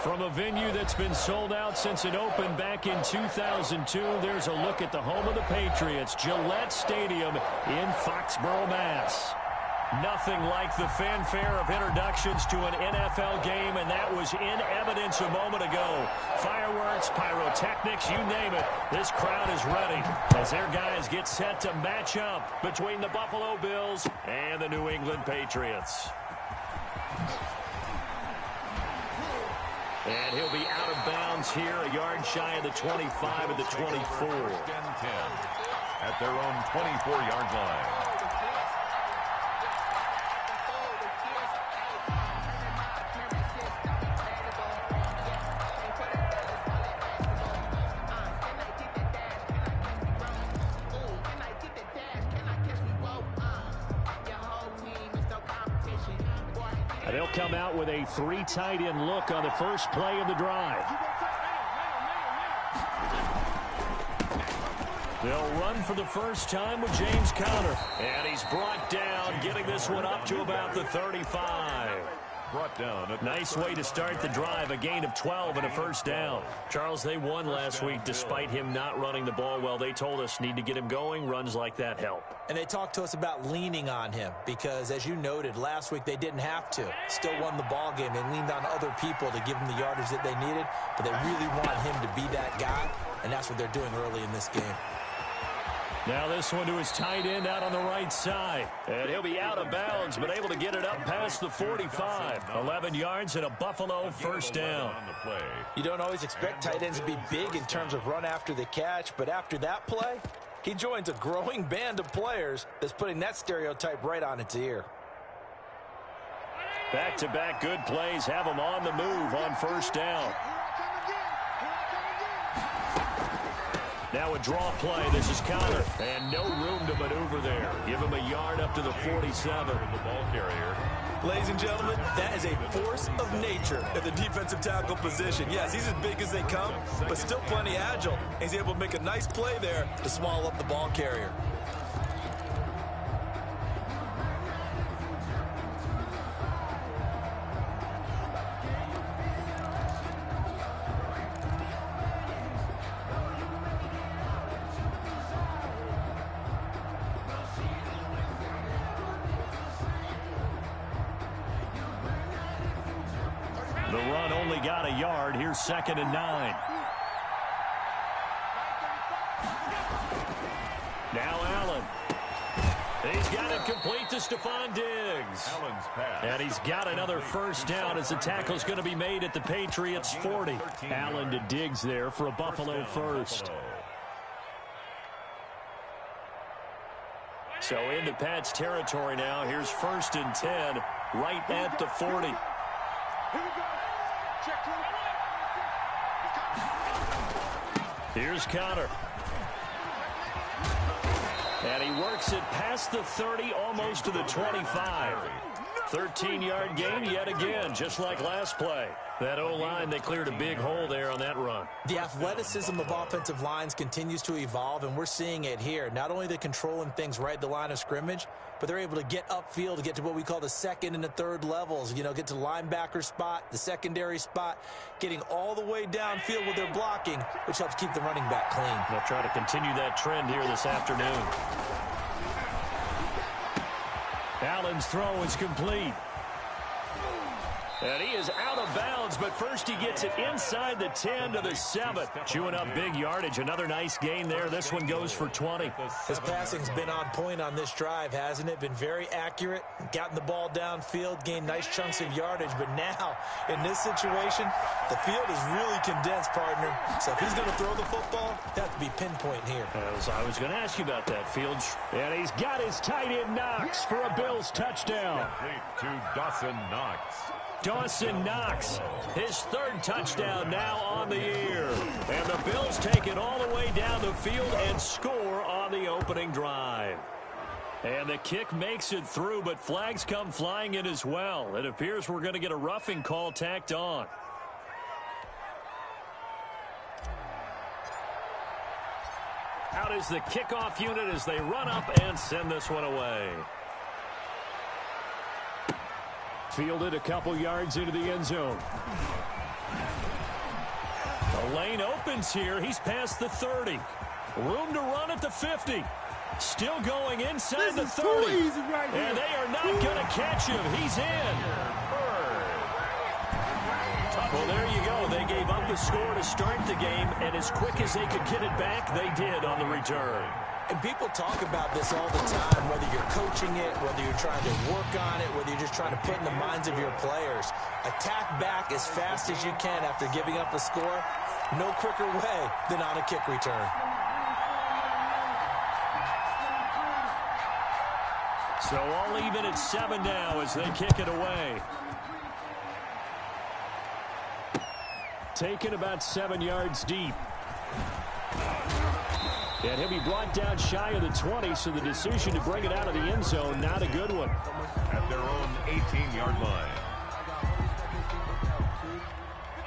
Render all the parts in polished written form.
From a venue that's been sold out since it opened back in 2002, there's a look at the home of the Patriots, Gillette Stadium in Foxborough, Mass. Nothing like the fanfare of introductions to an NFL game, and that was in evidence a moment ago. Fireworks, pyrotechnics, you name it. This crowd is ready as their guys get set to match up between the Buffalo Bills and the New England Patriots. And he'll be out of bounds here, a yard shy of the 25 of the 24. At their own 24-yard line. They'll come out with a three tight end look on the first play of the drive. They'll run for the first time with James Conner. And he's brought down, getting this one up to about the 35. Brought down. Nice way to start the drive, a gain of 12 and a first down. Charles, they won last week despite him not running the ball well. They told us need to get him going. Runs like that help. And they talked to us about leaning on him because, as you noted, last week they didn't have to. Still won the ball game. They leaned on other people to give them the yardage that they needed, but they really want him to be that guy, and that's what they're doing early in this game. Now this one to his tight end out on the right side. And he'll be out of bounds, but able to get it up past the 45. 11 yards and a Buffalo first down. You don't always expect tight ends to be big in terms of run after the catch, but after that play, he joins a growing band of players that's putting that stereotype right on its ear. Back-to-back good plays have him on the move on first down. Now a draw play. This is Conner. And no room to maneuver there. Give him a yard up to the 47. The ball carrier. Ladies and gentlemen, that is a force of nature at the defensive tackle position. Yes, he's as big as they come, but still plenty agile. He's able to make a nice play there to swallow up the ball carrier. The run only got a yard. Here's 2nd and 9. Now Allen. He's got it complete to Stephon Diggs. Allen's pass. And he's got another first down as the tackle's going to be made at the Patriots' 40. Allen to Diggs there for a Buffalo first. So into Pat's territory now. Here's 1st and 10 right at the 40. Here's Conner. And he works it past the 30, almost to the 25. 13-yard gain yet again, just like last play. That O-line, they cleared a big hole there on that run. The athleticism of offensive lines continues to evolve, and we're seeing it here. Not only are they controlling things right at the line of scrimmage, but they're able to get upfield to get to what we call the second and the third levels. You know, get to the linebacker spot, the secondary spot, getting all the way downfield with their blocking, which helps keep the running back clean. They'll try to continue that trend here this afternoon. Allen's throw is complete. And he is out of bounds, but first he gets it inside the 10 to the 7. Chewing up big yardage. Another nice gain there. This one goes for 20. His passing's been on point on this drive, hasn't it? Been very accurate. Gotten the ball downfield, gained nice chunks of yardage. But now, in this situation, the field is really condensed, partner. So if he's going to throw the football, that has to be pinpoint here. I was going to ask you about that, Fields. And he's got his tight end Knox for a Bills touchdown. To Dawson Knox. Dawson Knox, his 3rd touchdown now on the year. And the Bills take it all the way down the field and score on the opening drive. And the kick makes it through, but flags come flying in as well. It appears we're going to get a roughing call tacked on. Out is the kickoff unit as they run up and send this one away. Fielded a couple yards into the end zone. lane opens here. He's past the 30. Room to run at the 50. Still going inside the 30. And they are not going to catch him. He's in. Well, there you go. They gave up a score to start the game, and as quick as they could get it back, they did on the return. And people talk about this all the time, whether you're coaching it, whether you're trying to work on it, whether you're just trying to put in the minds of your players. Attack back as fast as you can after giving up a score. No quicker way than on a kick return. So all even at 7 now as they kick it away. Taken about 7 yards deep. And he'll be brought down shy of the 20, so the decision to bring it out of the end zone, not a good one. At their own 18-yard line.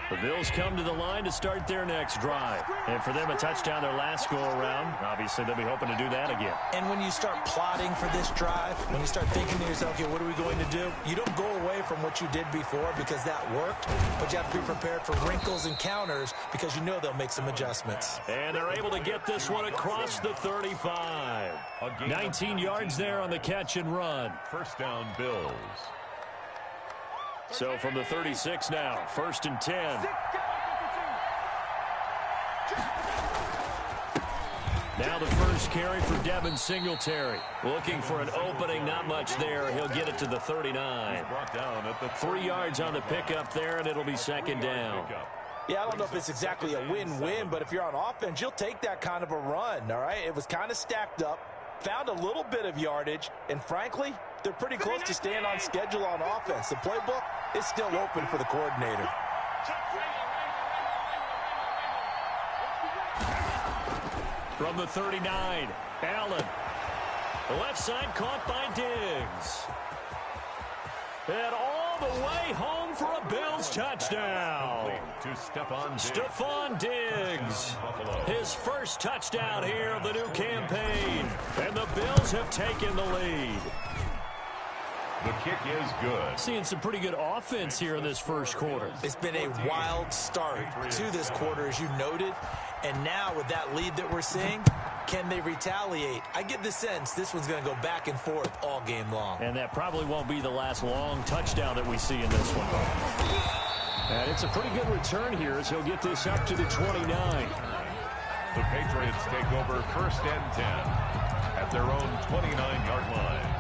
The Bills come to the line to start their next drive. And for them, a touchdown their last go-around. Obviously, they'll be hoping to do that again. And when you start plotting for this drive, when you start thinking to yourself, okay, what are we going to do? You don't go away from what you did before because that worked, but you have to be prepared for wrinkles and counters because you know they'll make some adjustments. And they're able to get this one across the 35. 19 yards there on the catch and run. First down, Bills. So from the 36 now, 1st and 10. Now the first carry for Devin Singletary. Looking for an opening, not much there. He'll get it to the 39. Brought down at the 3 yards on the pickup there, and it'll be 2nd down. Yeah, I don't know if it's exactly a win-win, but if you're on offense, you'll take that kind of a run, all right? It was kind of stacked up, found a little bit of yardage, and frankly, they're pretty close to staying on schedule on offense. The playbook is still open for the coordinator. From the 39, Allen. The left side caught by Diggs. And all the way home for a Bills touchdown. To Stephon Diggs. His first touchdown here of the new campaign. And the Bills have taken the lead. The kick is good. Seeing some pretty good offense here in this first quarter. It's been a wild start to this quarter, as you noted. And now with that lead that we're seeing, can they retaliate? I get the sense this one's going to go back and forth all game long. And that probably won't be the last long touchdown that we see in this one. And it's a pretty good return here as he'll get this up to the 29. The Patriots take over 1st and 10 at their own 29-yard line.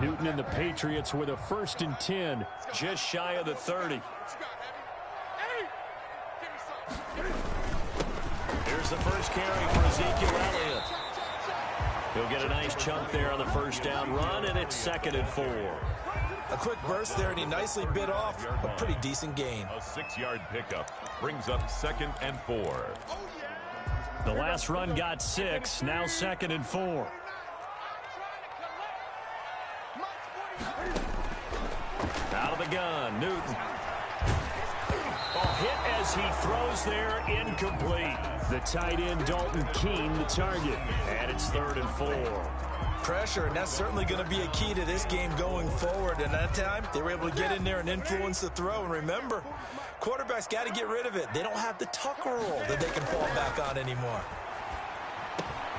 Newton and the Patriots with a 1st and 10, just shy of the 30. Here's the first carry for Ezekiel Elliott. He'll get a nice chunk there on the first down run, and it's 2nd and 4. A quick burst there, and he nicely bit off a pretty decent gain. A 6-yard pickup brings up 2nd and 4. The last run got 6, now 2nd and 4. Out of the gun, Newton. Hit as he throws there, incomplete. The tight end, Dalton Keene, the target. And it's 3rd and 4. Pressure, and that's certainly going to be a key to this game going forward. And that time, they were able to get in there and influence the throw. And remember, quarterbacks got to get rid of it. They don't have the tuck roll that they can fall back on anymore.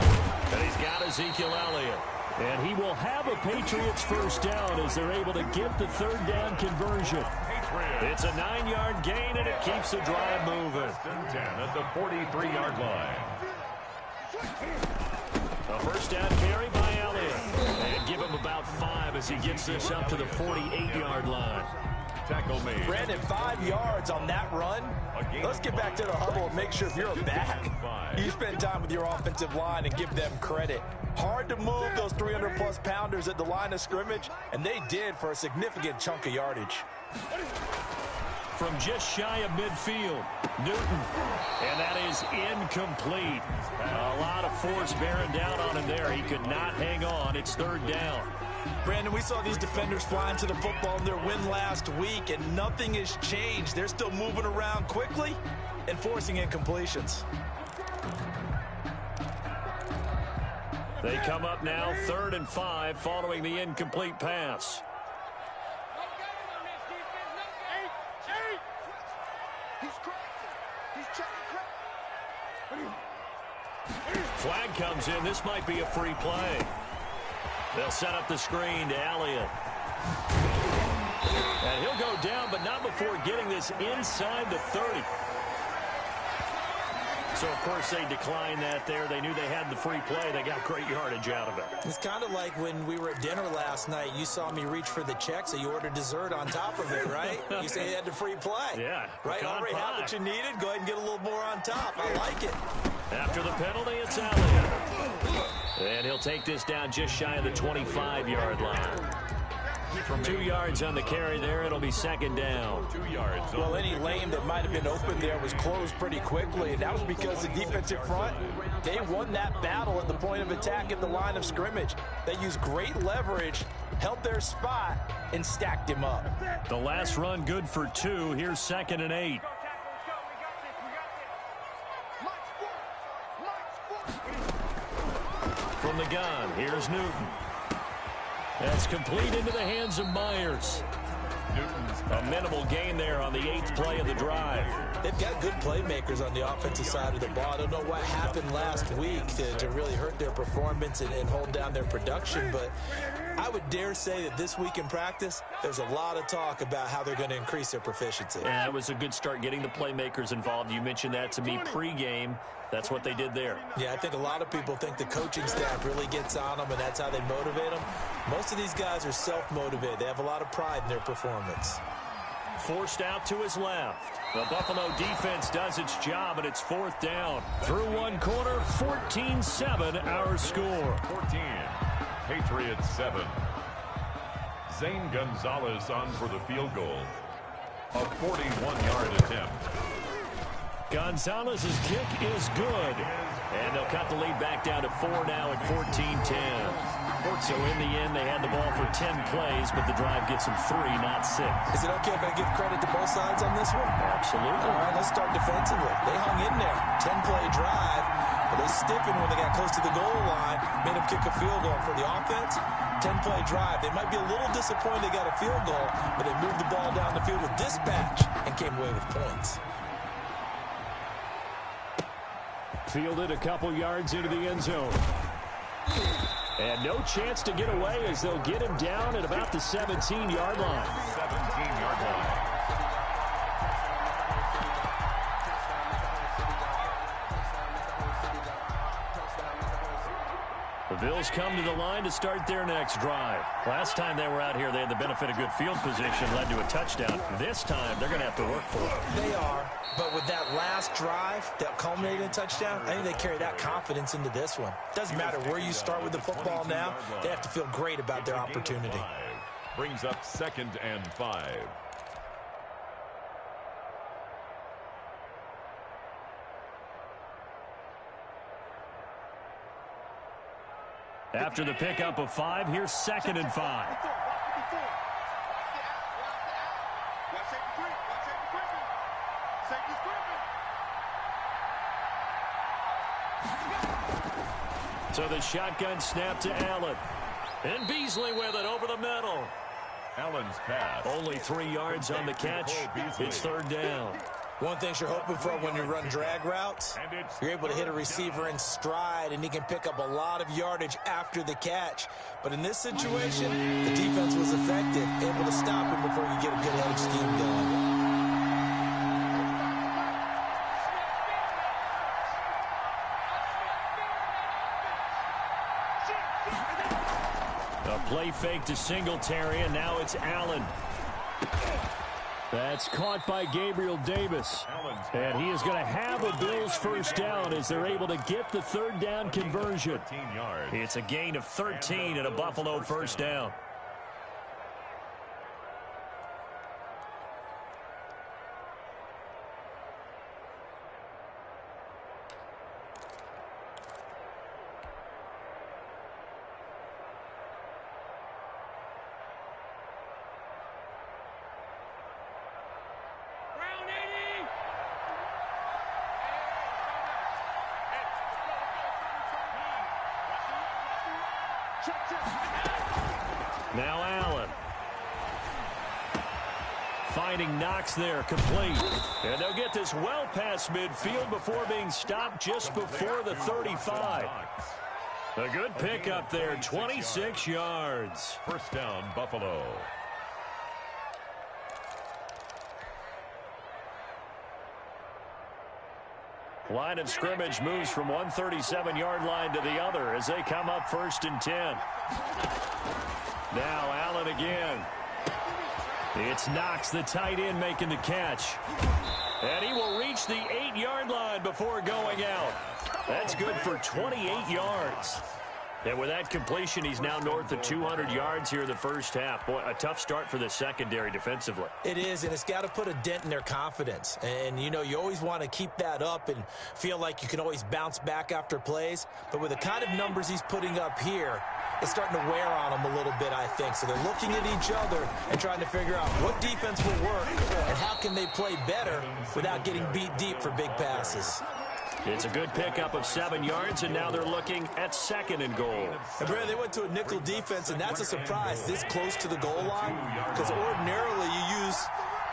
And he's got Ezekiel Elliott. And he will have a Patriots first down as they're able to get the 3rd down conversion. It's a 9-yard gain, and it keeps the drive moving. 10 at the 43-yard line. A first down carry by Elliott. And give him about 5 as he gets this up to the 48-yard line. Tackle made. Brandon, 5 yards on that run. Let's get back to the huddle and make sure if you're a back, you spend time with your offensive line and give them credit. Hard to move those 300-plus pounders at the line of scrimmage, and they did for a significant chunk of yardage. From just shy of midfield, Newton. And that is incomplete. A lot of force bearing down on him there. He could not hang on. It's 3rd down. Brandon, we saw these defenders flying to the football in their win last week, and nothing has changed. They're still moving around quickly and forcing incompletions. They come up now 3rd and 5 following the incomplete pass. Flag comes in. This might be a free play. They'll set up the screen to Elliott. And he'll go down, but not before getting this inside the 30. So, of course, they declined that there. They knew they had the free play. They got great yardage out of it. It's kind of like when we were at dinner last night. You saw me reach for the check, so you ordered dessert on top of it, right? You say you had the free play. Yeah. Right? Already had what you needed. Go ahead and get a little more on top. I like it. After the penalty, it's Elliott. And he'll take this down just shy of the 25-yard line. 2 yards on the carry there. It'll be 2nd down. 2 yards. Well, any lane that might have been open there was closed pretty quickly. And that was because the defensive front, they won that battle at the point of attack at the line of scrimmage. They used great leverage, held their spot, and stacked him up. The last run good for 2. Here's 2nd and 8. From the gun, here's Newton. That's complete into the hands of Myers. A minimal gain there on the 8th play of the drive. They've got good playmakers on the offensive side of the ball. I don't know what happened last week to really hurt their performance and hold down their production, but I would dare say that this week in practice, there's a lot of talk about how they're going to increase their proficiency. Yeah, it was a good start getting the playmakers involved. You mentioned that to me pregame. That's what they did there. Yeah, I think a lot of people think the coaching staff really gets on them, and that's how they motivate them. Most of these guys are self-motivated. They have a lot of pride in their performance. Forced out to his left. The Buffalo defense does its job, and it's 4th down. Through one quarter, 14-7 our score. 14. Patriots 7. Zane Gonzalez on for the field goal. A 41-yard attempt. Gonzalez's kick is good. And they'll cut the lead back down to 4 now at 14-10. So in the end, they had the ball for 10 plays, but the drive gets them 3, not 6. Is it okay if I give credit to both sides on this one? Absolutely. All right, let's start defensively. They hung in there. 10-play drive, but they stiffened when they got close to the goal line, made them kick a field goal. For the offense, 10-play drive. They might be a little disappointed they got a field goal, but they moved the ball down the field with dispatch and came away with points. Fielded a couple yards into the end zone. And no chance to get away as they'll get him down at about the 17-yard line. 17-yard line. The Bills come to the line to start their next drive. Last time they were out here, they had the benefit of good field position, led to a touchdown. This time, they're going to have to work for it. They are, but with that last drive that culminated in a touchdown, I think they carry that confidence into this one. Doesn't matter where you start with the football now, they have to feel great about their opportunity. Brings up 2nd and 5. After the pickup of 5, here's 2nd and 5. So the shotgun snap to Allen. And Beasley with it over the middle. Allen's pass. Only 3 yards on the catch. It's 3rd down. One thing you're hoping for when you run drag routes, you're able to hit a receiver in stride, and he can pick up a lot of yardage after the catch. But in this situation, the defense was effective, able to stop him before you get a good head of steam going. A play fake to Singletary, and now it's Allen. That's caught by Gabriel Davis. And he is going to have a Bills first down as they're able to get the 3rd down conversion. It's a gain of 13 and a Buffalo first down. Now Allen. Finding Knox there, complete. And they'll get this well past midfield before being stopped just before the 35. A good pickup there, 26 yards. First down, Buffalo. Line of scrimmage moves from one 37-yard line to the other as they come up 1st and 10. Now Allen again. It's Knox, the tight end, making the catch. And he will reach the 8-yard line before going out. That's good for 28 yards. And with that completion, he's now north of 200 yards here in the first half. Boy, a tough start for the secondary defensively. It is, and it's got to put a dent in their confidence. And, you know, you always want to keep that up and feel like you can always bounce back after plays. But with the kind of numbers he's putting up here, it's starting to wear on them a little bit, I think. So they're looking at each other and trying to figure out what defense will work and how can they play better without getting beat deep for big passes. It's a good pickup of 7 yards, and now they're looking at 2nd and goal. And Brad, they went to a nickel defense, and that's a surprise this close to the goal line, because ordinarily you use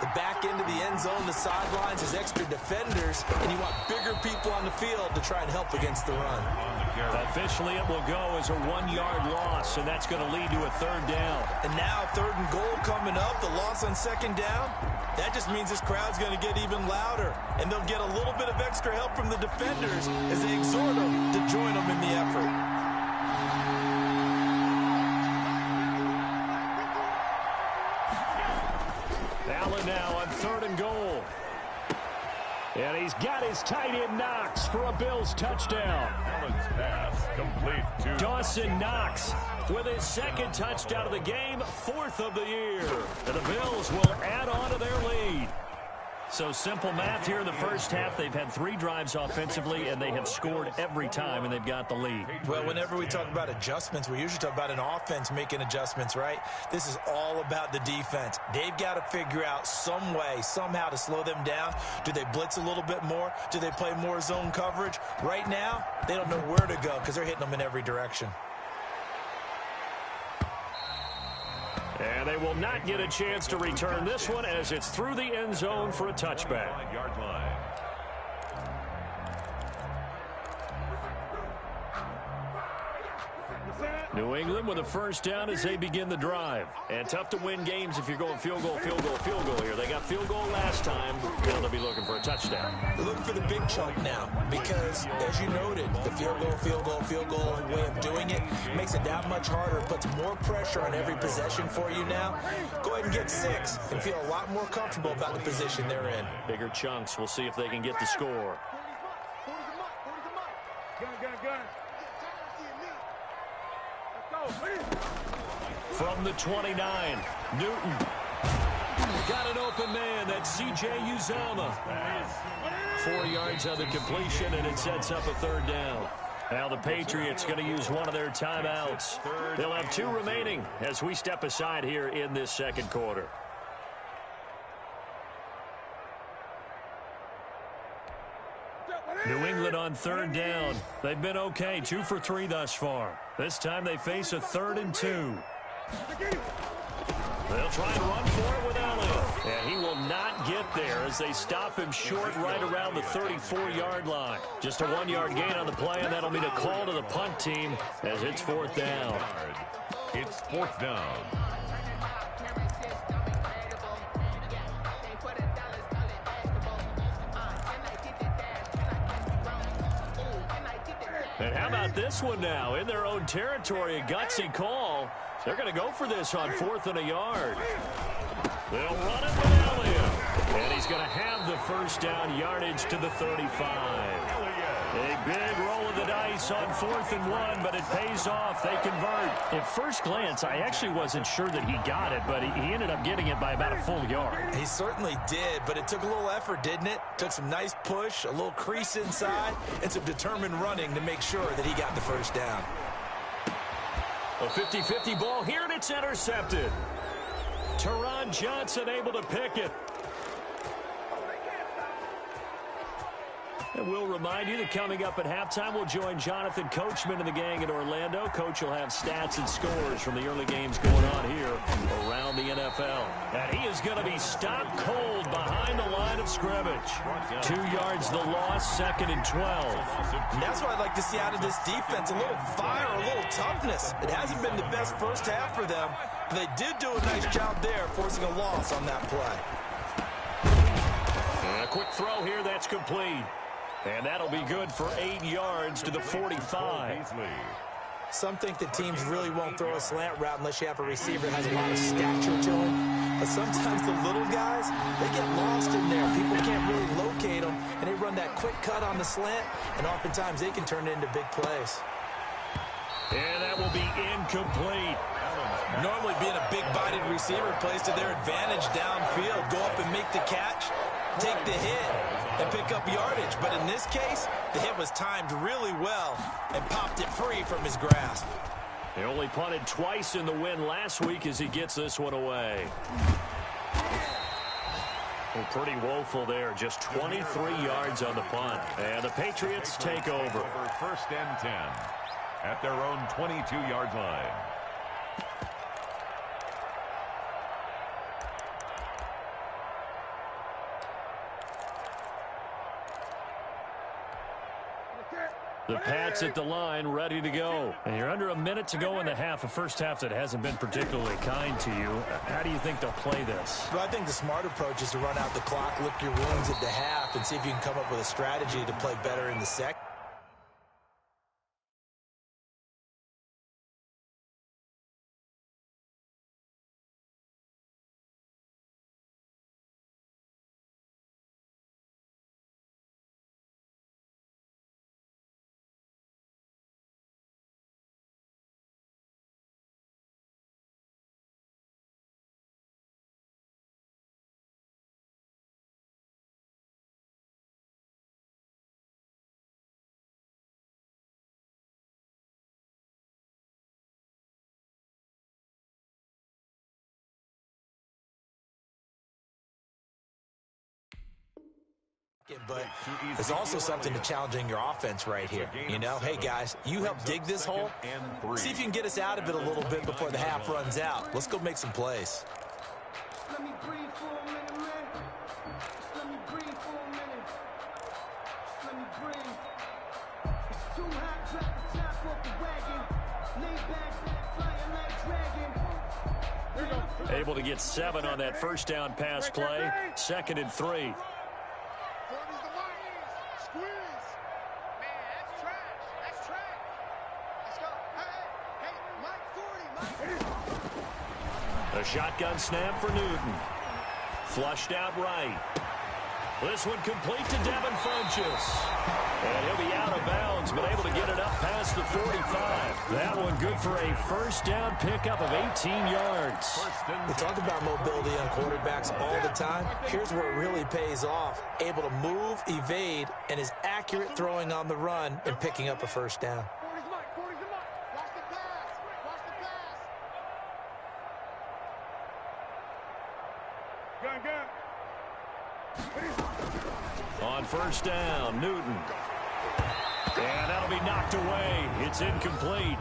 the back end of the end zone, the sidelines as extra defenders, and you want bigger people on the field to try and help against the run. Officially, it will go as a 1-yard loss, and that's going to lead to a 3rd down. And now 3rd and goal coming up, the loss on 2nd down. That just means this crowd's going to get even louder, and they'll get a little bit of extra help from the defenders as they exhort them to join them in the effort. Allen now on 3rd and goal. And he's got his tight end Knox for a Bills touchdown. Allen's pass complete to Dawson Knox with his 2nd touchdown of the game, 4th of the year. And the Bills will add on to their lead. So simple math here in the first half. They've had 3 drives offensively, and they have scored every time, and they've got the lead. Well, whenever we talk about adjustments, we usually talk about an offense making adjustments, right? This is all about the defense. They've got to figure out some way, somehow to slow them down. Do they blitz a little bit more? Do they play more zone coverage? Right now, they don't know where to go because they're hitting them in every direction. And they will not get a chance to return this one as it's through the end zone for a touchback. 5-yard line. New England with a first down as they begin the drive. And tough to win games if you're going field goal, field goal, field goal here. They got field goal last time. Now they'll be looking for a touchdown. They're looking for the big chunk now because, as you noted, the field goal way of doing it makes it that much harder. It puts more pressure on every possession for you now. Go ahead and get 6 and feel a lot more comfortable about the position they're in. Bigger chunks. We'll see if they can get the score. From the 29, Newton. Got an open man. That's C.J. Uzomah. 4 yards on the completion, and it sets up a 3rd down. Now the Patriots going to use one of their timeouts. They'll have 2 remaining as we step aside here in this 2nd quarter. New England on 3rd down. They've been okay, 2 for 3 thus far. This time they face a 3rd and 2. They'll try and run for it with Elliott. And he will not get there as they stop him short right around the 34-yard line. Just a 1-yard gain on the play, and that'll be a call to the punt team as it's 4th down. It's 4th down. And how about this one now? In their own territory, a gutsy call. They're going to go for this on 4th and a yard. They'll run it with Elliott. And he's going to have the first down, yardage to the 35. A big roll of the dice on 4th and 1, but it pays off. They convert. At first glance, I actually wasn't sure that he got it, but he ended up getting it by about a full yard. He certainly did, but it took a little effort, didn't it? Took some nice push, a little crease inside, and some determined running to make sure that he got the first down. A 50-50 ball here, and it's intercepted. Teron Johnson able to pick it. And we'll remind you that coming up at halftime, we'll join Jonathan Coachman and the gang in Orlando. Coach will have stats and scores from the early games going on here around the NFL. And he is going to be stopped cold behind the line of scrimmage. 2 yards the loss, 2nd and 12. And that's what I'd like to see out of this defense, a little fire, a little toughness. It hasn't been the best first half for them, but they did do a nice job there forcing a loss on that play. And a quick throw here, that's complete. And that'll be good for 8 yards to the 45. Some think that teams really won't throw a slant route unless you have a receiver that has a lot of stature to him. But sometimes the little guys, they get lost in there. People can't really locate them, and they run that quick cut on the slant, and oftentimes they can turn it into big plays. And that will be incomplete. Normally being a big-bodied receiver plays to their advantage downfield. Go up and make the catch, take the hit, and pick up yardage. But in this case, the hit was timed really well and popped it free from his grasp. He only punted twice in the win last week as he gets this one away. Well, pretty woeful there. Just 23 yards on the punt. And the Patriots take over. 1st and 10 at their own 22-yard line. The Pats at the line, ready to go. And you're under a minute to go in the half, a first half that hasn't been particularly kind to you. How do you think they'll play this? Well, I think the smart approach is to run out the clock, lick your wounds at the half, and see if you can come up with a strategy to play better in the second. But there's also something to challenging your offense right here. You know, hey, guys, you help dig this hole. See if you can get us out of it a little bit before the half runs out. Let's go make some plays. Let me breathe for a minute, man. Just let me breathe for a minute. Just let me breathe. It's too hot, drop the top off the wagon. Lay back, fire like dragon. Able to get 7 on that first down pass play. 2nd and 3. A shotgun snap for Newton. Flushed out right. This one complete to Devin Funchess. And he'll be out of bounds, but able to get it up past the 45. That one good for a first down pickup of 18 yards. We talk about mobility on quarterbacks all the time. Here's where it really pays off. Able to move, evade, and is accurate throwing on the run and picking up a first down. On first down, Newton. And that'll be knocked away. It's incomplete.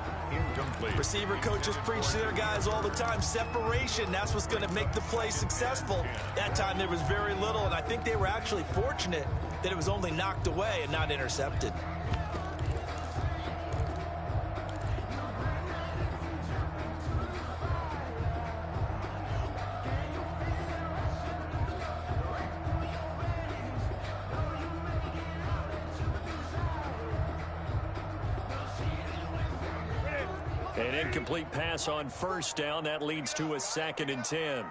Receiver coaches preach to their guys all the time. Separation, that's what's going to make the play successful. That time there was very little, and I think they were actually fortunate that it was only knocked away and not intercepted. An incomplete pass on first down. That leads to a 2nd and 10.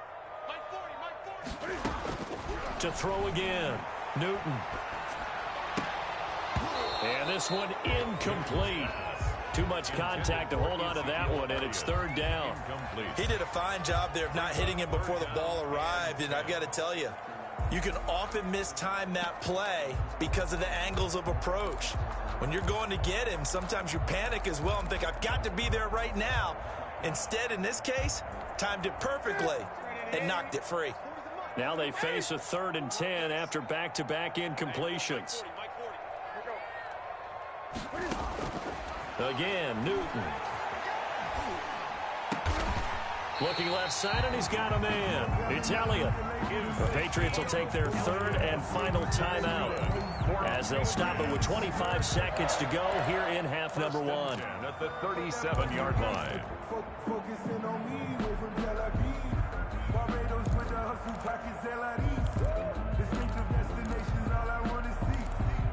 To throw again. Newton. And this one incomplete. Too much contact to hold on to that one, and it's 3rd down. He did a fine job there of not hitting him before the ball arrived, and I've got to tell you, you can often mistime that play because of the angles of approach. When you're going to get him, sometimes you panic as well and think, I've got to be there right now. Instead, in this case, timed it perfectly and knocked it free. Now they face a 3rd and 10 after back-to-back incompletions. Again, Newton. Looking left side, and he's got a man. It's Elliott. The Patriots will take their third and final timeout as they'll stop it with 25 seconds to go here in half number one. At the 37-yard line. Focusing on me, way from Tel Aviv. Barbados with the hustle package LIDs. Distinctive destinations, all I want to see.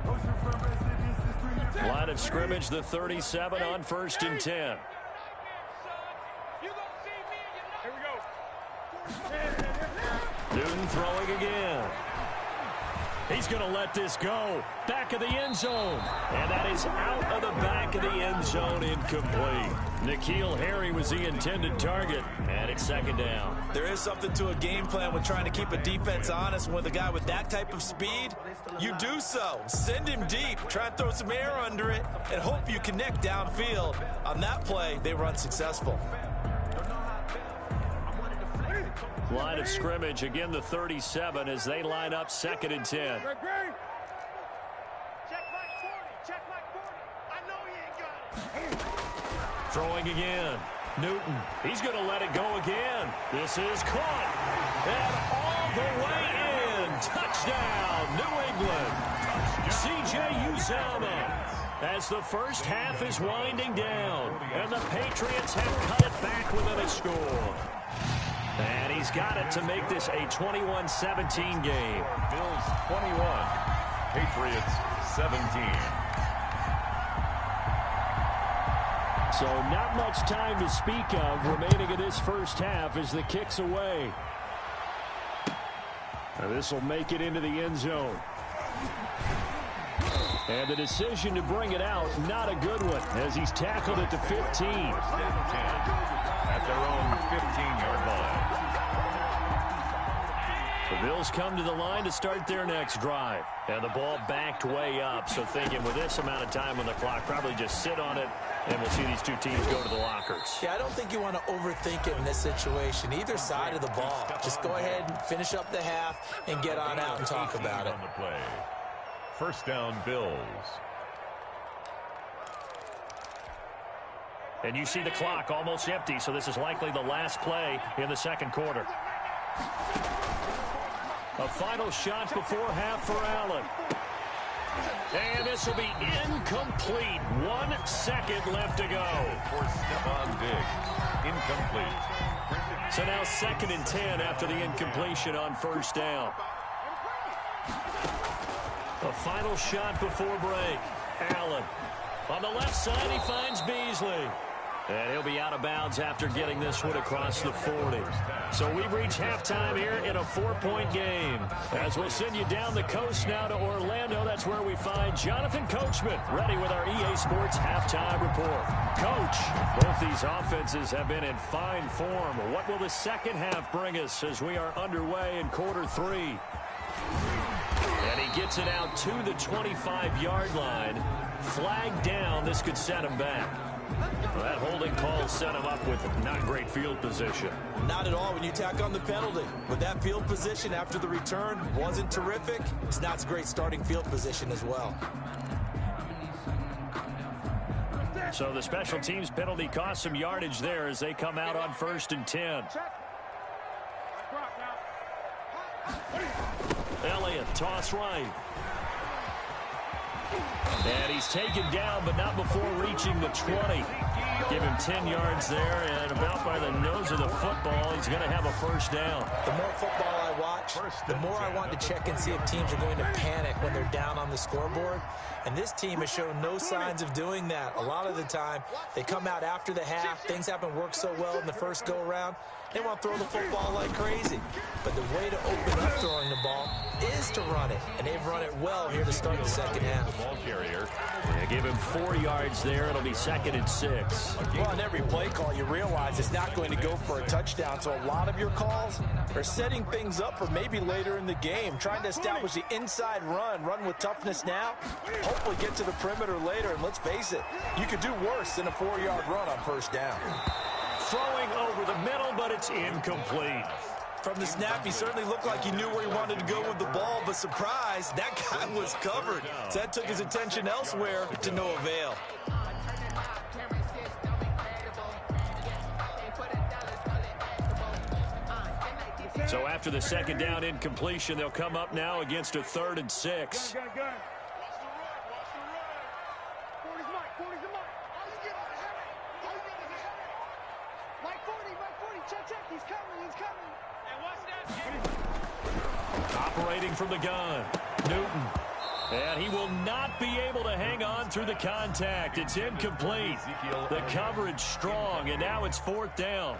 Oceanfront residences, 3 to 5. Line of scrimmage, the 37 on 1st and 10. Newton throwing again. He's going to let this go. Back of the end zone. And that is out of the back of the end zone, incomplete. N'Keal Harry was the intended target, and it's 2nd down. There is something to a game plan with trying to keep a defense honest. With a guy with that type of speed, you do so. Send him deep. Try and throw some air under it and hope you connect downfield. On that play, they were unsuccessful. Line of scrimmage, again the 37 as they line up 2nd and 10. Check like 40. Check like 40. I know he ain't got it. Throwing again. Newton. He's going to let it go again. This is caught. And all the way in. Touchdown, New England. C.J. Uzomah. As the first half is winding down. And the Patriots have cut it back within a score. And he's got it to make this a 21-17 game. Bills 21, Patriots 17. So not much time to speak of remaining in this first half as the kick's away. And this will make it into the end zone. And the decision to bring it out, not a good one, as he's tackled at the 15. At their own 15-yard line. The Bills come to the line to start their next drive. And the ball backed way up. So thinking with this amount of time on the clock, probably just sit on it, and we'll see these two teams go to the lockers. Yeah, I don't think you want to overthink it in this situation. Either side of the ball. Just go ahead and finish up the half and get on out and talk about it. On the play. 1st down, Bills. And you see the clock almost empty, so this is likely the last play in the 2nd quarter. A final shot before half for Allen. And this will be incomplete. 1 second left to go. For Stephon Diggs. Incomplete. So now 2nd and 10 after the incompletion on 1st down. A final shot before break. Allen. On the left side, he finds Beasley. And he'll be out of bounds after getting this one across the 40. So we've reached halftime here in a 4-point game. As we'll send you down the coast now to Orlando, that's where we find Jonathan Coachman, ready with our EA Sports halftime report. Coach, both these offenses have been in fine form. What will the second half bring us as we are underway in quarter 3? And he gets it out to the 25-yard line. Flag down. This could set him back. Well, that holding call set him up with not great field position. Not at all when you tack on the penalty. But that field position after the return wasn't terrific. It's not a great starting field position as well. So the special teams penalty cost some yardage there as they come out on 1st and 10. Elliott, toss right. And he's taken down, but not before reaching the 20. Give him 10 yards there, and about by the nose of the football, he's going to have a 1st down. The more football I watch, the more I want to check and see if teams are going to panic when they're down on the scoreboard. And this team has shown no signs of doing that. A lot of the time, they come out after the half. Things haven't worked so well in the first go-around. They want to throw the football like crazy. But the way to open up throwing the ball is to run it. And they've run it well here to start the second half. Ball carrier. They give him 4 yards there. It'll be 2nd and 6. Well, on every play call, you realize it's not going to go for a touchdown. So a lot of your calls are setting things up for maybe later in the game, trying to establish the inside run with toughness now, hopefully get to the perimeter later. And let's face it, you could do worse than a 4-yard run on 1st down. Throwing over the middle, but it's incomplete. from the snap, he certainly looked like he knew where he wanted to go with the ball, but surprise, that guy was covered. So that took his attention elsewhere to no avail. So after the second down incompletion, they'll come up now against a 3rd and 6. Watch the run. Watch the run. 40's Mike. 40's the Mike. All you get is Harry. All you get is Harry. Mike 40. Mike 40. Check. He's coming. He's coming. And watch that. Operating from the gun, Newton. And he will not be able to hang on through the contact. It's incomplete. The coverage strong, and now it's 4th down.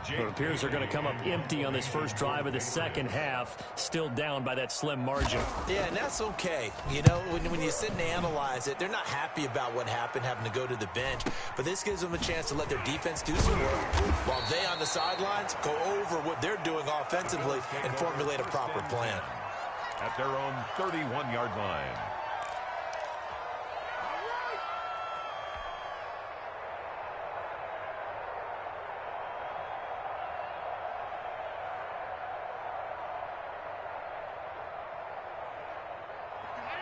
It appears they're going to come up empty on this first drive of the second half, still down by that slim margin. Yeah, and that's okay. You know, when you sit and analyze it, they're not happy about what happened, having to go to the bench. But this gives them a chance to let their defense do some work, while they on the sidelines go over what they're doing offensively and formulate a proper plan. At their own 31-yard line.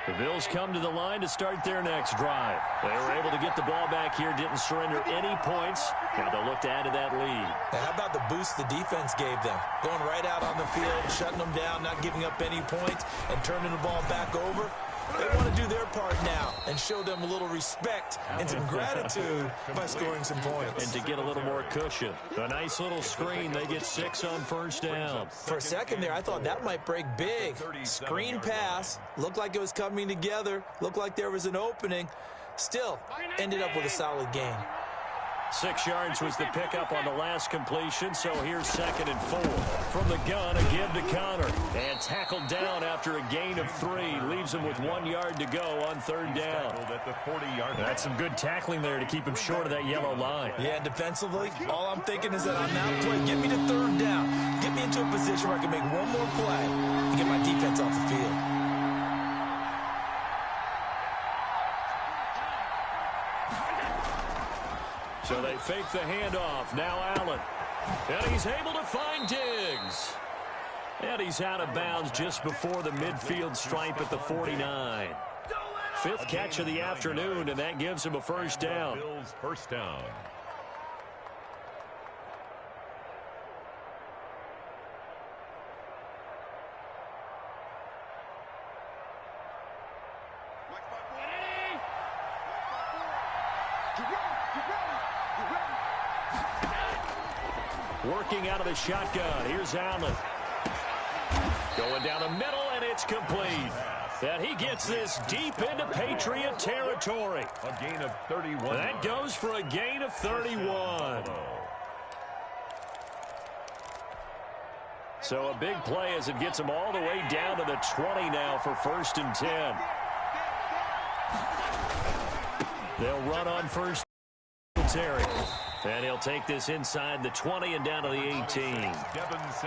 The Bills come to the line to start their next drive. They were able to get the ball back here, didn't surrender any points. Now they'll look to add to that lead. Now, how about the boost the defense gave them? Going right out on the field, shutting them down, not giving up any points, and turning the ball back over. They want to do their part now and show them a little respect and some gratitude by scoring some points. And to get a little more cushion. A nice little screen. They get 6 on first down. For a second there, I thought that might break big. Screen pass. Looked like it was coming together. Looked like there was an opening. Still, ended up with a solid gain. 6 yards was the pickup on the last completion, so here's 2nd and 4. From the gun, a give to Connor. And tackled down after a gain of 3. Leaves him with 1 yard to go on 3rd down. At the 40-yard That's some good tackling there to keep him short of that yellow line. Yeah, defensively, all I'm thinking is that on that play, get me to 3rd down. Get me into a position where I can make one more play and get my defense off the field. So they fake the handoff. Now Allen. And he's able to find Diggs. And he's out of bounds just before the midfield stripe at the 49. 5th catch of the afternoon, and that gives him a first down. Bills first down. Working out of the shotgun. Here's Allen. Going down the middle, and it's complete. And he gets this deep into Patriot territory. A gain of 31. That goes for a gain of 31. So a big play as it gets him all the way down to the 20 now for 1st and 10. They'll run on first. Terry. And he'll take this inside the 20 and down to the 18.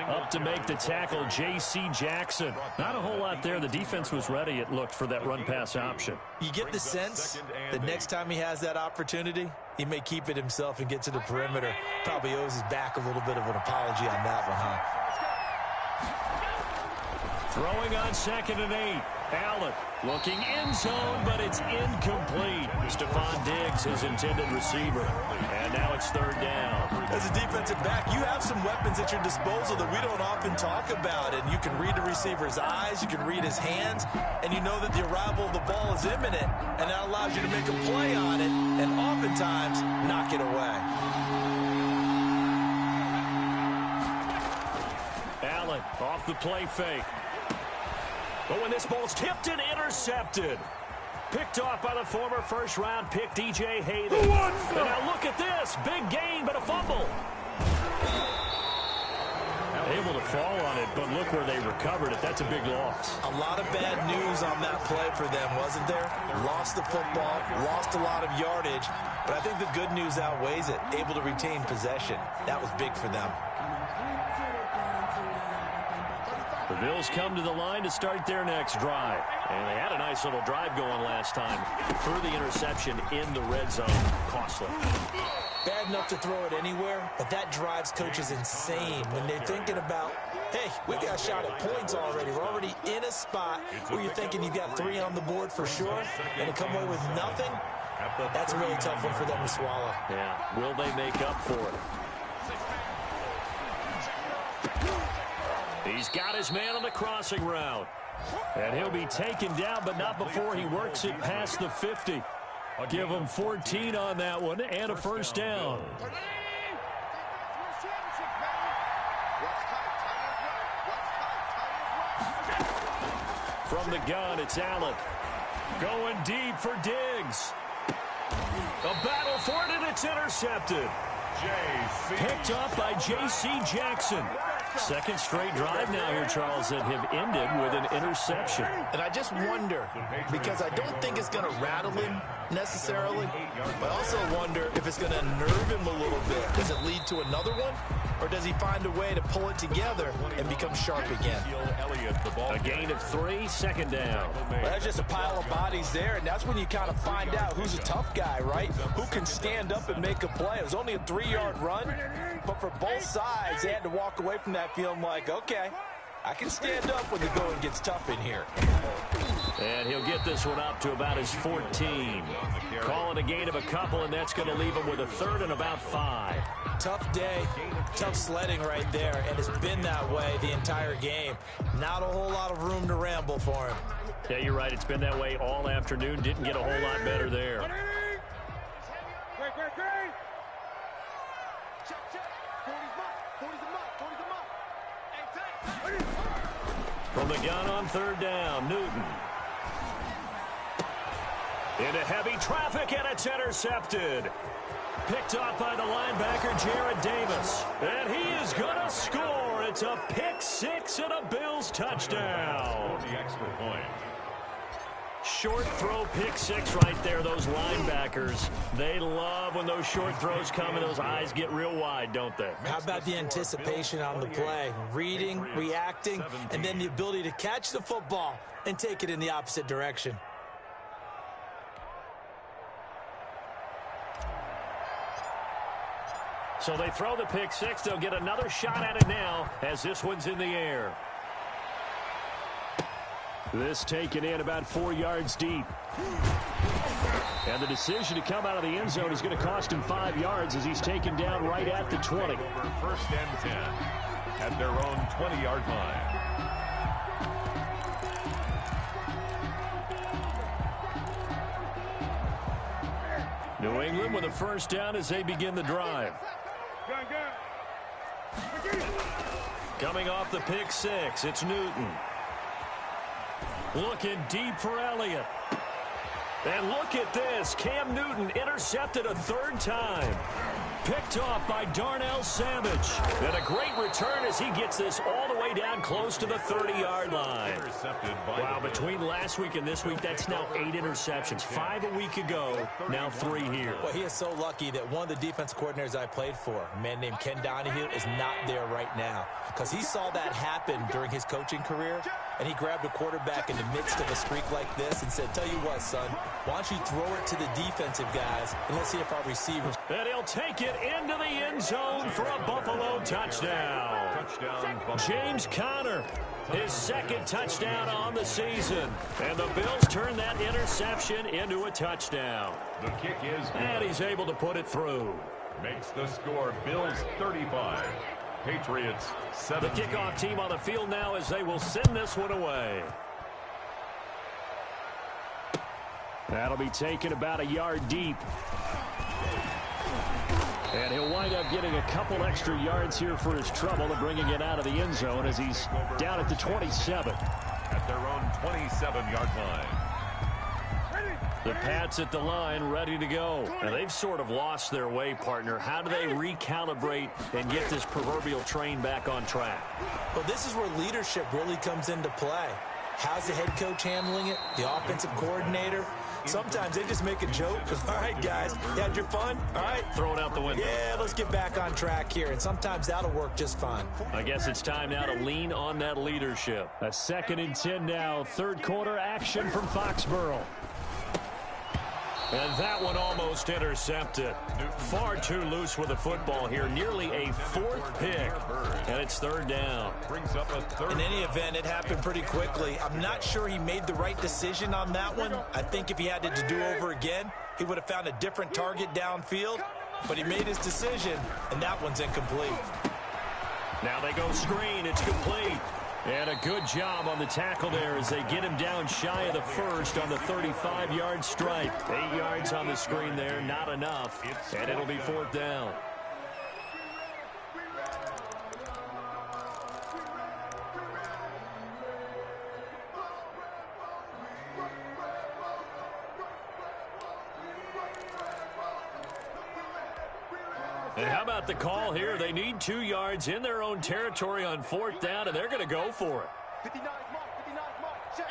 Up to make the tackle, J.C. Jackson. Not a whole lot there. The defense was ready, it looked, for that run-pass option. You get the sense that next time he has that opportunity, he may keep it himself and get to the perimeter. Probably owes his back a little bit of an apology on that one, huh? Throwing on 2nd and 8. Allen looking end zone, but it's incomplete. Stephon Diggs, his intended receiver. And now it's 3rd down. As a defensive back, you have some weapons at your disposal that we don't often talk about. And you can read the receiver's eyes, you can read his hands, and you know that the arrival of the ball is imminent. And that allows you to make a play on it and oftentimes knock it away. Allen off the play fake. But when this ball's tipped and intercepted. Picked off by the former first-round pick, DJ Hayden. And now look at this. Big gain, but a fumble. Able to fall on it, but look where they recovered it. That's a big loss. A lot of bad news on that play for them, wasn't there? Lost the football, lost a lot of yardage, but I think the good news outweighs it. Able to retain possession. That was big for them. The Bills come to the line to start their next drive. And they had a nice little drive going last time. Through the interception in the red zone. Costly. bad enough to throw it anywhere, but that drives coaches insane when they're thinking about, hey, we got a shot at points already. We're already in a spot where you're thinking you got 3 on the board for sure, and to come away with nothing, that's a really tough one for them to swallow. Yeah, will they make up for it? He's got his man on the crossing route. And he'll be taken down, but not before he works it past the 50. Give him 14 on that one and a first down. From the gun, it's Allen. Going deep for Diggs. A battle for it, and it's intercepted. Picked off by J.C. Jackson. Second straight drive now here, Charles, that have ended with an interception. And I just wonder, because I don't think it's going to rattle him necessarily, but I also wonder if it's going to nerve him a little bit. Does it lead to another one, or does he find a way to pull it together and become sharp again? A gain of 3, second down. Well, that's just a pile of bodies there, and that's when you kind of find out who's a tough guy, right? Who can stand up and make a play. It was only a 3-yard run, but for both sides, they had to walk away from that feeling like, okay, I can stand up when the going gets tough in here. And he'll get this one up to about his 14. Calling a gain of a couple, and that's going to leave him with a third and about 5. Tough day, tough sledding right there, and it's been that way the entire game. Not a whole lot of room to ramble for him. Yeah, you're right. It's been that way all afternoon. Didn't get a whole lot better there. From the gun on third down, Newton. Into heavy traffic, and it's intercepted. Picked off by the linebacker, Jared Davis. And he is going to score. It's a pick 6 and a Bills touchdown. The extra point. Short throw, pick 6 right there. Those linebackers, they love when those short throws come and those eyes get real wide, don't they? How about the anticipation on the play? Reading, reacting, and then the ability to catch the football and take it in the opposite direction. So they throw the pick 6. They'll get another shot at it now as this one's in the air. This taken in about 4 yards deep. And the decision to come out of the end zone is going to cost him 5 yards as he's taken down right at the 20. First and 10 at their own 20-yard line. New England with a first down as they begin the drive. Coming off the pick 6, it's Newton. Looking deep for Elliott. And look at this. Cam Newton intercepted a 3rd time. Picked off by Darnell Savage. And a great return as he gets this all the way down close to the 30-yard line. Wow, between last week and this week, that's now 8 interceptions. 5 a week ago, now 3 here. Well, he is so lucky that one of the defense coordinators I played for, a man named Ken Donahue, is not there right now. Because he saw that happen during his coaching career, and he grabbed a quarterback in the midst of a streak like this and said, tell you what, son, why don't you throw it to the defensive guys, and let's see if our receivers... And he'll take it into the end zone for a Buffalo touchdown. James Conner, his 2nd touchdown on the season. And the Bills turn that interception into a touchdown. The kick is good. And he's able to put it through. Makes the score Bills 35. Patriots 7. The kickoff team on the field now as they will send this one away. That'll be taken about a yard deep. And he'll wind up getting a couple extra yards here for his trouble and bringing it out of the end zone as he's down at the 27. At their own 27-yard line. The Pats at the line, ready to go. And they've sort of lost their way, partner. How do they recalibrate and get this proverbial train back on track? Well, this is where leadership really comes into play. How's the head coach handling it? The offensive coordinator? Sometimes they just make a joke. All right, guys, you had your fun? All right. Throw it out the window. Yeah, let's get back on track here. And sometimes that'll work just fine. I guess it's time now to lean on that leadership. A 2nd and 10 now. 3rd quarter action from Foxborough. And that one almost intercepted. Far too loose with the football here. Nearly a 4th pick. And it's 3rd down. Brings up a 3rd. In any event, it happened pretty quickly. I'm not sure he made the right decision on that one. I think if he had to do over again, he would have found a different target downfield. But he made his decision, and that one's incomplete. Now they go screen. It's complete. And a good job on the tackle there as they get him down shy of the first on the 35-yard stripe. 8 yards on the screen there, not enough. And it'll be 4th down. And how about the call here? They need 2 yards in their own territory on 4th down, and they're going to go for it. 59 mark. Set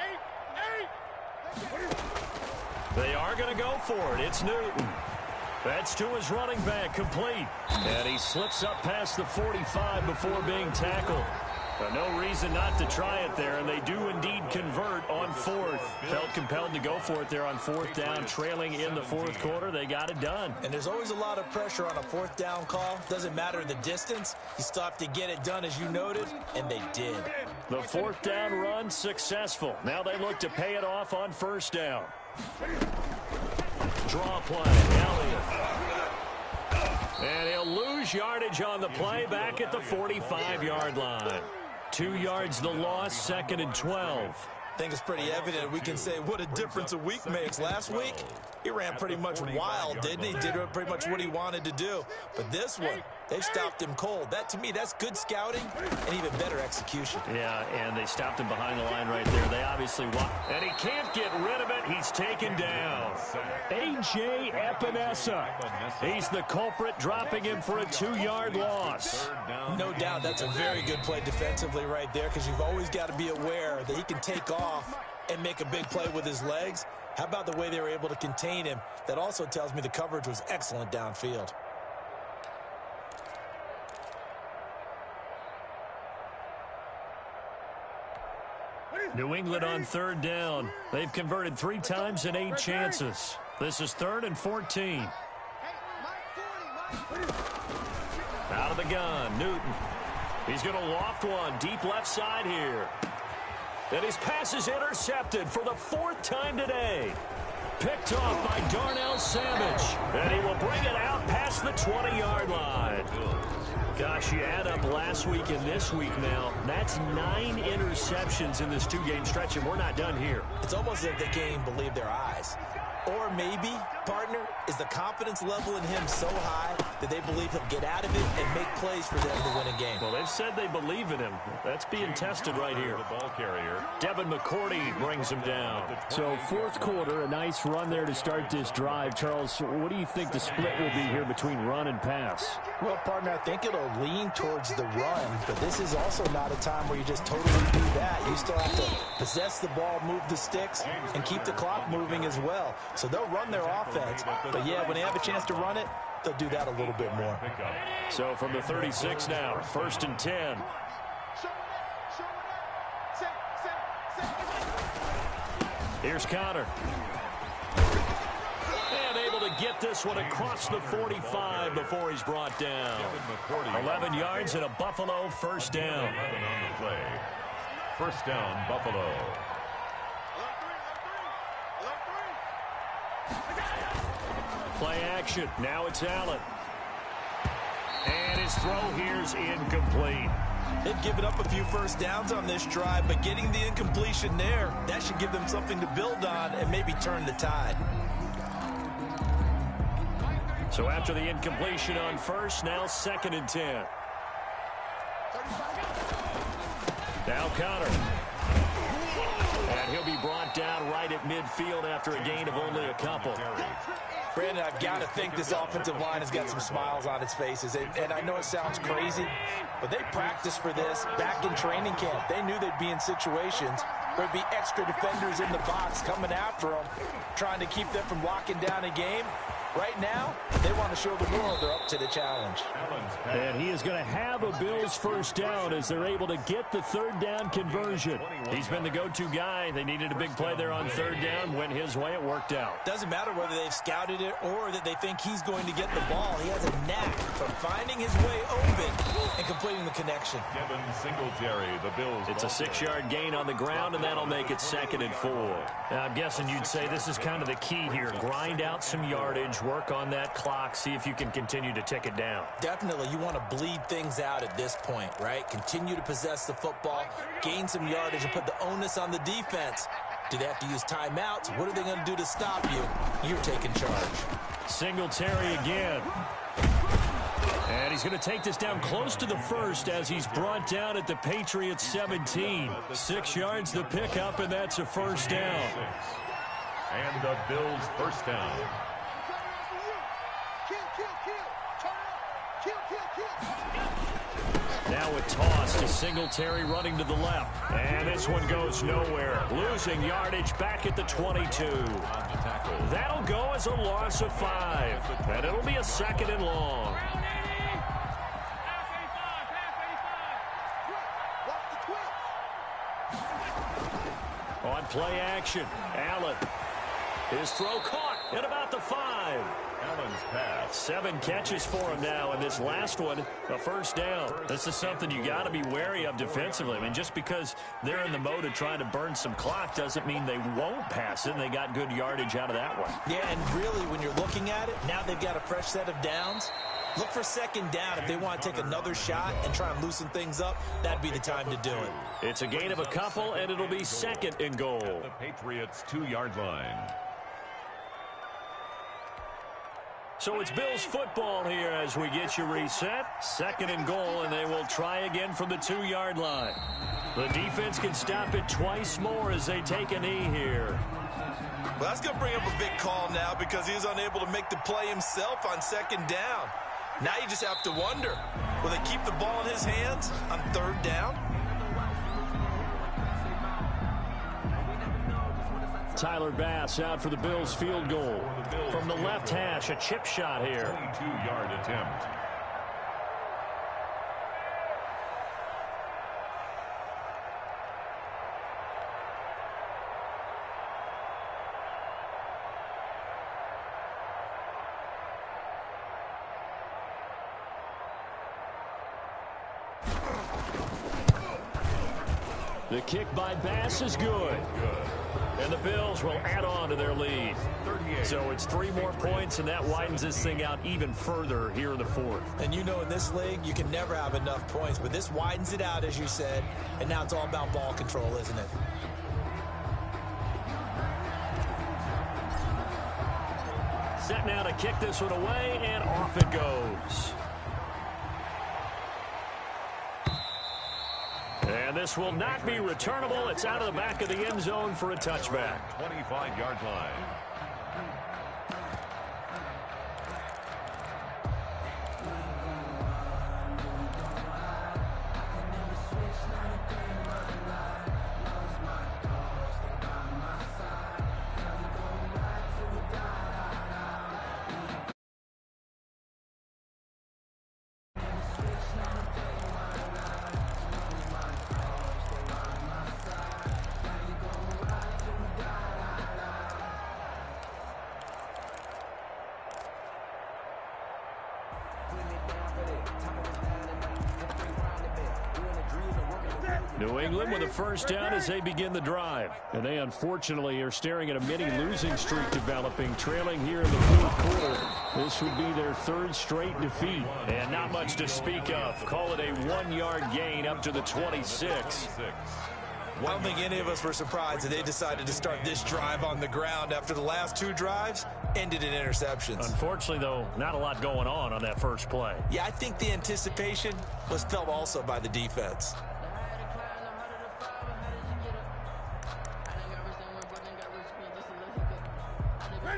8. They are going to go for it. It's Newton. That's to his running back, complete. And he slips up past the 45 before being tackled. But no reason not to try it there, and they do indeed convert on 4th. Felt compelled to go for it there on 4th down, trailing in the 4th quarter. They got it done. And there's always a lot of pressure on a 4th down call. Doesn't matter the distance. You still have to get it done, as you noted, and they did. The 4th down run successful. Now they look to pay it off on 1st down. Draw play, Elliott. And he'll lose yardage on the play back at the 45-yard line. 2 yards the loss, 2nd and 12. I think it's pretty evident. We can say what a difference a week makes. Last week, he ran pretty much wild, didn't he? Did pretty much what he wanted to do. But this one, they stopped him cold. That, to me, that's good scouting and even better execution. Yeah, and they stopped him behind the line right there. They obviously want, and he can't get rid of it. He's taken down. A.J. Epinesa. He's the culprit, dropping him for a 2-yard loss. No doubt that's a very good play defensively right there, because you've always got to be aware that he can take off and make a big play with his legs. How about the way they were able to contain him? That also tells me the coverage was excellent downfield. New England on 3rd down. They've converted 3 times in 8 chances. This is 3rd and 14. Out of the gun, Newton. He's going to loft one deep left side here. And his pass is intercepted for the 4th time today. Picked off by Darnell Savage. And he will bring it out past the 20-yard line. Gosh, you add up last week and this week now. That's 9 interceptions in this 2-game stretch, and we're not done here. It's almost as if they can't even believe their eyes. Or maybe, partner, is the confidence level in him so high that they believe he'll get out of it and make plays for them to win a game. Well, they've said they believe in him. That's being tested right here. The ball carrier. Devin McCourty brings him down. So 4th quarter, a nice run there to start this drive. Charles, what do you think the split will be here between run and pass? Well, partner, I think it'll lean towards the run, but this is also not a time where you just totally do that. You still have to possess the ball, move the sticks, and keep the clock moving as well. So they'll run their offense, but yeah, when they have a chance to run it, they'll do that a little bit more. So from the 36 now, 1st and 10. Here's Connor. And able to get this one across the 45 before he's brought down. 11 yards and a Buffalo 1st down. 11 on the play. 1st down, Buffalo. Play action. Now it's Allen. And his throw here's incomplete. They've given up a few 1st downs on this drive, but getting the incompletion there, that should give them something to build on and maybe turn the tide. So after the incompletion on 1st, now 2nd and 10. Now Connor. And he'll be brought down right at midfield after a gain of only a couple. Brandon, I've got to think this offensive line has got some smiles on its faces. And I know it sounds crazy, but they practiced for this back in training camp. They knew they'd be in situations where there'd be extra defenders in the box coming after them, trying to keep them from locking down a game. Right now, they want to show the world they're up to the challenge. And he is going to have a Bills first down as they're able to get the third down conversion. He's been the go-to guy. They needed a big play there on third down. Went his way. It worked out. Doesn't matter whether they've scouted it or that they think he's going to get the ball. He has a knack for finding his way open and completing the connection. Devin Singletary, the Bills. It's a 6-yard gain on the ground, and that'll make it 2nd and 4. Now, I'm guessing you'd say this is kind of the key here. Grind out some yardage, work on that clock, see if you can continue to tick it down. Definitely, you want to bleed things out at this point, right? Continue to possess the football, gain some yardage, and put the onus on the defense. Do they have to use timeouts? What are they going to do to stop you? You're taking charge. Singletary again. And he's going to take this down close to the first as he's brought down at the Patriots 17. 6 yards the pickup, and that's a first down. And the Bills first down. Now a toss to Singletary running to the left. And this one goes nowhere. Losing yardage back at the 22. That'll go as a loss of 5. And it'll be a 2nd and long. On play action, Allen. His throw caught at about the 5. Allen's pass. 7 catches for him now, and this last one, a first down. This is something you got to be wary of defensively. I mean, just because they're in the mode of trying to burn some clock doesn't mean they won't pass it, and they got good yardage out of that one. Yeah, and really, when you're looking at it, now they've got a fresh set of downs. Look for 2nd down. If they want to take another shot and try and loosen things up, that'd be the time to do it. It's a gain of a couple, and it'll be 2nd and goal. The Patriots 2-yard line. So it's Bills football here as we get you reset. 2nd and goal, and they will try again from the 2-yard line. The defense can stop it twice more as they take a knee here. Well, that's going to bring up a big call now because he was unable to make the play himself on 2nd down. Now you just have to wonder, will they keep the ball in his hands on 3rd down? Tyler Bass out for the Bills field goal. From the left hash, a chip shot here. 22-yard attempt. The kick by Bass is good. And the Bills will add on to their lead. So it's 3 more points, and that widens this thing out even further here in the 4th. And you know in this league, you can never have enough points, but this widens it out, as you said, and now it's all about ball control, isn't it? Set now to kick this one away, and off it goes. And this will not be returnable. It's out of the back of the end zone for a touchback. 25-yard line. New England with a first down as they begin the drive. And they unfortunately are staring at a mini-losing streak developing, trailing here in the 4th quarter. This would be their 3rd straight defeat. And not much to speak of. Call it a 1-yard gain up to the 26. I don't think any of us were surprised that they decided to start this drive on the ground after the last 2 drives ended in interceptions. Unfortunately, though, not a lot going on that first play. Yeah, I think the anticipation was felt also by the defense.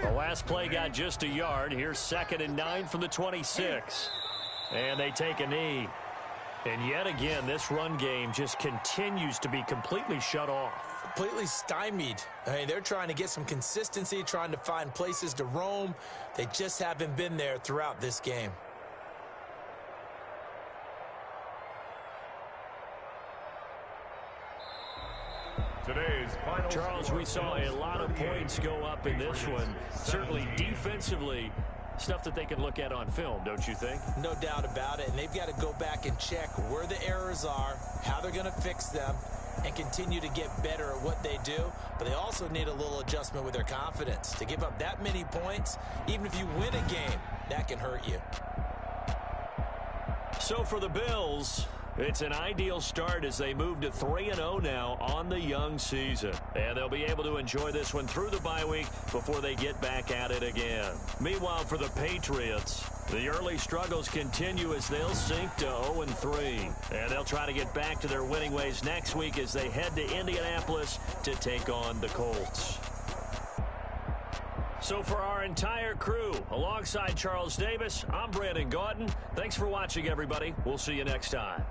The last play got just a yard. Here's 2nd and 9 from the 26. And they take a knee. And yet again, this run game just continues to be completely shut off. completely stymied. I mean, they're trying to get some consistency, trying to find places to roam. They just haven't been there throughout this game. Today's final Charles, score, we saw a lot of points go up in this one. Certainly defensively, stuff that they can look at on film, don't you think? No doubt about it. And they've got to go back and check where the errors are, how they're going to fix them, and continue to get better at what they do. But they also need a little adjustment with their confidence. To give up that many points, even if you win a game, that can hurt you. So for the Bills, it's an ideal start as they move to 3-0 now on the young season. And they'll be able to enjoy this one through the bye week before they get back at it again. Meanwhile, for the Patriots, the early struggles continue as they'll sink to 0-3. And they'll try to get back to their winning ways next week as they head to Indianapolis to take on the Colts. So for our entire crew, alongside Charles Davis, I'm Brandon Gaudin. Thanks for watching, everybody. We'll see you next time.